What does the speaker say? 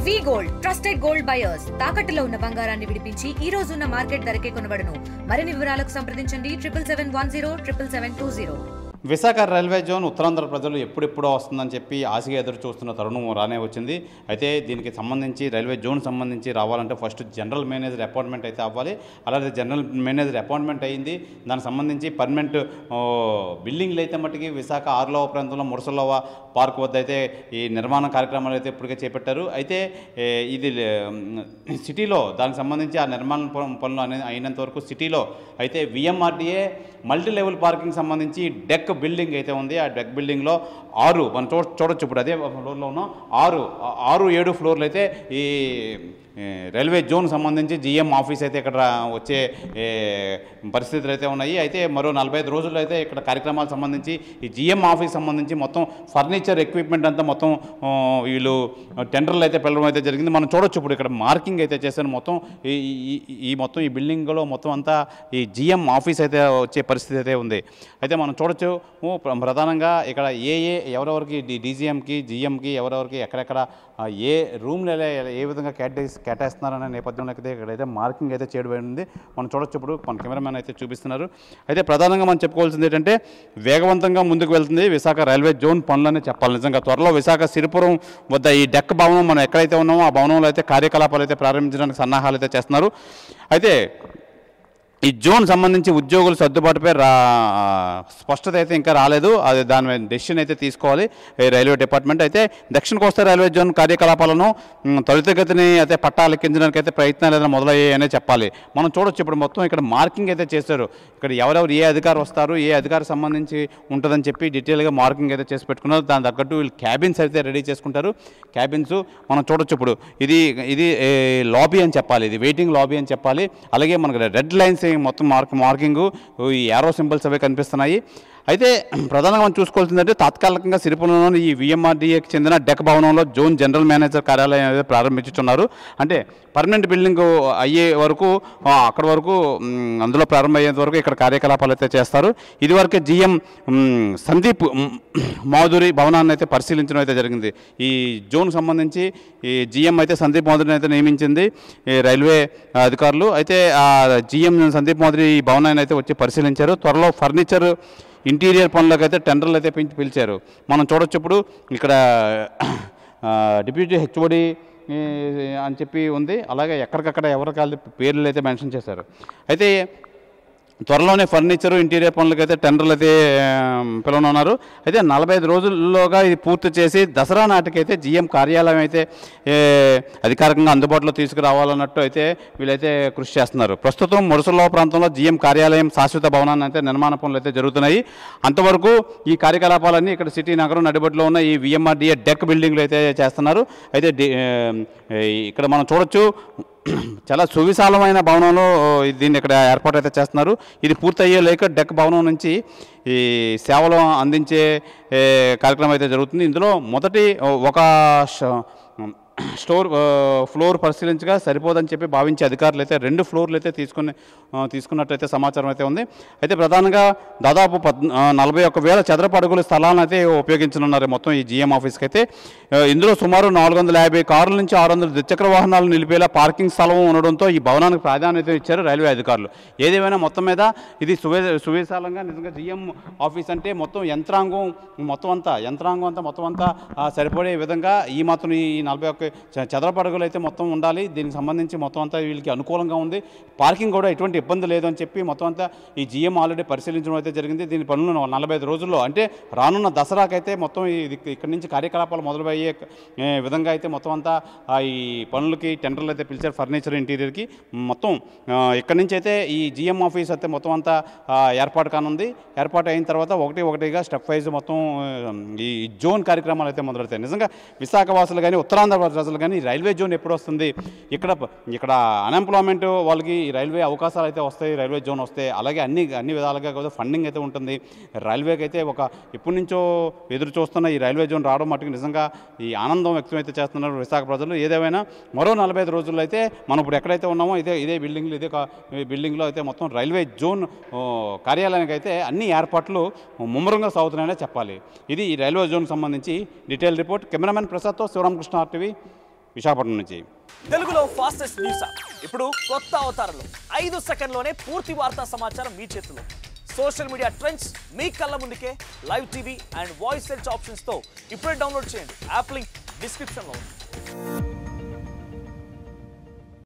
వి gold trusted gold buyers తాకట్టులో ఉన్న బంగారాన్ని విడిపించి ఈ రోజు ఉన్న మార్కెట్ ధరకే కొనబడును. మరిన్ని వివరాలకు సంప్రదించండి 77107720. విశాఖ రైల్వే జోన్ ఉత్తరాంధ్ర ప్రజలు ఎప్పుడెప్పుడో వస్తుందని చెప్పి ఆశగా ఎదురు చూస్తున్న తరుణం రానే వచ్చింది. అయితే దీనికి సంబంధించి రైల్వే జోన్ సంబంధించి రావాలంటే ఫస్ట్ జనరల్ మేనేజర్ అపాయింట్మెంట్ అయితే అవ్వాలి. అలాగే జనరల్ మేనేజర్ అపాయింట్మెంట్ అయ్యింది. దానికి సంబంధించి పర్మనెంట్ బిల్డింగ్లు అయితే మట్టుకి విశాఖ ఆరులవ ప్రాంతంలో మురసలవ పార్క్ వద్ద అయితే ఈ నిర్మాణ కార్యక్రమాలు అయితే ఇప్పటికే చేపట్టారు. అయితే ఇది సిటీలో దానికి సంబంధించి ఆ నిర్మాణ పనులు అయినంత వరకు సిటీలో అయితే విఎంఆర్డీఏ మల్టీ లెవెల్ పార్కింగ్ సంబంధించి డెక్ బిల్డింగ్ అయితే ఉంది. ఆ డెక్ బిల్డింగ్లో 6 మనం చూడొచ్చు. ఇప్పుడు అదే ఫ్లోర్లో ఉన్నాం. 6-7 ఫ్లోర్లు అయితే ఈ రైల్వే జోన్ సంబంధించి జిఎం ఆఫీస్ అయితే ఇక్కడ వచ్చే పరిస్థితులు అయితే ఉన్నాయి. అయితే మరో 45 రోజుల్లో అయితే ఇక్కడ కార్యక్రమాలకు సంబంధించి ఈ జిఎం ఆఫీస్ సంబంధించి మొత్తం ఫర్నిచర్ ఎక్విప్మెంట్ అంతా మొత్తం వీళ్ళు టెండర్లు అయితే పిలవడం అయితే జరిగింది. మనం చూడొచ్చు. ఇప్పుడు ఇక్కడ మార్కింగ్ అయితే చేశారు. మొత్తం మొత్తం ఈ బిల్డింగ్లో మొత్తం అంతా ఈ జిఎం ఆఫీస్ అయితే వచ్చే పరిస్థితి అయితే ఉంది. అయితే మనం చూడొచ్చు ప్రధానంగా ఇక్కడ ఎవరెవరికి డీజీఎంకి జిఎంకి ఎవరెవరికి ఎక్కడెక్కడ ఏ రూమ్లు ఏ విధంగా కేటాయిస్తున్నారనే నేపథ్యంలో అయితే ఇక్కడైతే మార్కింగ్ అయితే చేయబడింది. మనం చూడొచ్చు. ఇప్పుడు మన కెమెరామెన్ అయితే చూపిస్తున్నారు. అయితే ప్రధానంగా మనం చెప్పుకోవాల్సింది ఏంటంటే వేగవంతంగా ముందుకు వెళ్తుంది విశాఖ రైల్వే జోన్ పనులని చెప్పాలి. నిజంగా త్వరలో విశాఖ సిరిపురం వద్ద ఈ డెక్ భవనం మనం ఎక్కడైతే ఉన్నామో ఆ భవనంలో అయితే కార్యకలాపాలు అయితే ప్రారంభించడానికి సన్నాహాలు అయితే చేస్తున్నారు. అయితే ఈ జోన్ సంబంధించి ఉద్యోగుల సర్దుబాటుపై స్పష్టత అయితే ఇంకా రాలేదు. అది దాని మీద డెసిషన్ అయితే తీసుకోవాలి రైల్వే డిపార్ట్మెంట్. అయితే దక్షిణ కోస్తా రైల్వే జోన్ కార్యకలాపాలను త్వరితగతిని అయితే పట్టాలెక్కించడానికి అయితే ప్రయత్నాలు ఏదైనా మొదలయ్యాయనే చెప్పాలి. మనం చూడొచ్చు. ఇప్పుడు మొత్తం ఇక్కడ మార్కింగ్ అయితే చేశారు. ఇక్కడ ఎవరెవరు ఏ అధికారి వస్తారు, ఏ అధికారికి సంబంధించి ఉంటుందని చెప్పి డీటెయిల్గా మార్కింగ్ అయితే చేసి పెట్టుకున్నారు. దాని తగ్గట్టు వీళ్ళు క్యాబిన్స్ అయితే రెడీ చేసుకుంటారు. క్యాబిన్స్ మనం చూడొచ్చు. ఇప్పుడు ఇది లాబీ అని చెప్పాలి, ఇది వెయిటింగ్ లాబీ అని చెప్పాలి. అలాగే మనకు రెడ్ లైన్స్ మొత్తం మార్కింగ్ ఈ యారో సింబల్స్ అవే కనిపిస్తున్నాయి. అయితే ప్రధానంగా మనం చూసుకోవాల్సిందంటే తాత్కాలికంగా సిరిపురంలోని ఈ విఎంఆర్డీఏకి చెందిన డెక్ భవనంలో జోన్ జనరల్ మేనేజర్ కార్యాలయం అయితే ప్రారంభించుతున్నారు. అంటే పర్మనెంట్ బిల్డింగ్ అయ్యే వరకు అక్కడ వరకు అందులో ప్రారంభమయ్యేంత వరకు ఇక్కడ కార్యకలాపాలు అయితే చేస్తారు. ఇదివరకే జిఎం సందీప్ మాధురి భవనాన్ని అయితే పరిశీలించడం అయితే జరిగింది. ఈ జోన్ సంబంధించి ఈ జిఎం అయితే సందీప్ మాధురిని అయితే నియమించింది ఈ రైల్వే అధికారులు. అయితే ఆ జిఎం సందీప్ మాధురి ఈ భవనాన్ని అయితే వచ్చి పరిశీలించారు. త్వరలో ఫర్నిచర్ ఇంటీరియర్ పనులకు అయితే టెండర్లు అయితే పిలిచారు. మనం చూడొచ్చు. ఇప్పుడు ఇక్కడ డిప్యూటీ హెచ్ఓడి అని చెప్పి ఉంది. అలాగే ఎక్కడికక్కడ ఎవరికాళ్ళ పేర్లు అయితే మెన్షన్ చేశారు. అయితే త్వరలోనే ఫర్నిచరు ఇంటీరియర్ పనులకైతే టెండర్లు అయితే పిలవనున్నారు. అయితే 45 రోజుల్లోగా ఇది పూర్తి చేసి దసరా నాటికైతే జిఎం కార్యాలయం అయితే అధికారికంగా అందుబాటులో తీసుకురావాలన్నట్టు అయితే వీళ్ళైతే కృషి చేస్తున్నారు. ప్రస్తుతం మురసలవ ప్రాంతంలో జిఎం కార్యాలయం శాశ్వత భవనాన్ని అయితే నిర్మాణ పనులు అయితే జరుగుతున్నాయి. అంతవరకు ఈ కార్యకలాపాలన్నీ ఇక్కడ సిటీ నగరం నడిబడిలో ఉన్న ఈ విఎంఆర్డీఏ డెక్ బిల్డింగ్లు అయితే చేస్తున్నారు. అయితే ఇక్కడ మనం చూడొచ్చు. చాలా సువిశాలమైన భవనంలో దీన్ని ఇక్కడ ఏర్పాటు అయితే చేస్తున్నారు. ఇది పూర్తయ్యే లేక డెక్ భవనం నుంచి ఈ సేవలు అందించే కార్యక్రమం అయితే జరుగుతుంది. ఇందులో మొదటి ఒక ఫ్లోర్ పరిశీలించగా సరిపోదని చెప్పి భావించే అధికారులు అయితే 2 ఫ్లోర్లు అయితే తీసుకున్నట్టయితే సమాచారం అయితే ఉంది. అయితే ప్రధానంగా దాదాపు 41,000 చదరపు అడుగుల స్థలాలను అయితే ఉపయోగించనున్నారు మొత్తం ఈ జిఎం ఆఫీస్కి అయితే. ఇందులో సుమారు 450 కార్ల నుంచి 600 ద్విచక్ర వాహనాలు నిలిపేలా పార్కింగ్ స్థలం ఉండడంతో ఈ భవనానికి ప్రాధాన్యత ఇచ్చారు రైల్వే అధికారులు. ఏదేమైనా మొత్తం మీద ఇది సువిశాలంగా నిజంగా జిఎం ఆఫీస్ అంటే మొత్తం యంత్రాంగం మొత్తం అంతా సరిపడే విధంగా ఈ మాత్రం ఈ 41 చదరపు అడుగులు అయితే మొత్తం ఉండాలి. దీనికి సంబంధించి మొత్తం అంతా వీళ్ళకి అనుకూలంగా ఉంది. పార్కింగ్ కూడా ఎటువంటి ఇబ్బంది లేదు అని చెప్పి మొత్తం అంతా ఈ జిఎం ఆల్రెడీ పరిశీలించడం అయితే జరిగింది. దీని పనులు 45 రోజుల్లో అంటే రానున్న దసరాకైతే మొత్తం ఇక్కడి నుంచి కార్యకలాపాలు మొదలయ్యే విధంగా అయితే మొత్తం అంతా ఈ పనులకి టెండర్లు అయితే పిలిచారు. ఫర్నిచర్ ఇంటీరియర్కి మొత్తం ఇక్కడి నుంచి అయితే ఈ జిఎం ఆఫీస్ అయితే మొత్తం అంతా ఏర్పాటు కానుంది. ఏర్పాటు అయిన తర్వాత ఒకటిగా స్టెప్ వైజ్ మొత్తం ఈ జోన్ కార్యక్రమాలు అయితే మొదలవుతాయి. నిజంగా విశాఖ వాసులు కానీ ఉత్తరాంధ్ర ప్రజలు కానీ రైల్వే జోన్ ఎప్పుడు వస్తుంది, ఇక్కడ అన్ఎంప్లాయ్మెంట్ వాళ్ళకి రైల్వే అవకాశాలు అయితే వస్తాయి. రైల్వే జోన్ వస్తే అలాగే అన్ని విధాలుగా కూడా ఫండింగ్ అయితే ఉంటుంది. రైల్వేకి అయితే ఎప్పటి నుంచో ఎదురు చూస్తున్న ఈ రైల్వే జోన్ రావడం మటుకు నిజంగా ఈ ఆనందం వ్యక్తం అయితే చేస్తున్నారు విశాఖ ప్రజలు. ఏదేమైనా మరో 45 రోజుల్లో అయితే మనం ఇప్పుడు ఎక్కడైతే ఉన్నామో ఇదే బిల్డింగ్లో అయితే మొత్తం రైల్వే జోన్ కార్యాలయానికి అయితే అన్ని ఏర్పాట్లు ముమ్మరంగా సాగుతున్నాయనే చెప్పాలి. ఇది ఈ రైల్వే జోన్ సంబంధించి డీటెయిల్ రిపోర్ట్. కెమెరామెన్ ప్రసాద్తో శివరామకృష్ణ RTV విశాఖపట్నం నుంచి. తెలుగులో ఫాస్టెస్ట్ న్యూస్ యాప్ ఇప్పుడు కొత్త అవతారంలో 5 సెకండ్లోనే పూర్తి వార్తా సమాచారం మీ చేతిలో. సోషల్ మీడియా ట్రెండ్స్ మీ కళ్ళ ముందుకే live TV and voice search ఆప్షన్స్తో ఇప్పుడే డౌన్లోడ్ చేయండి. యాప్ లింక్ డిస్క్రిప్షన్లో ఉంది.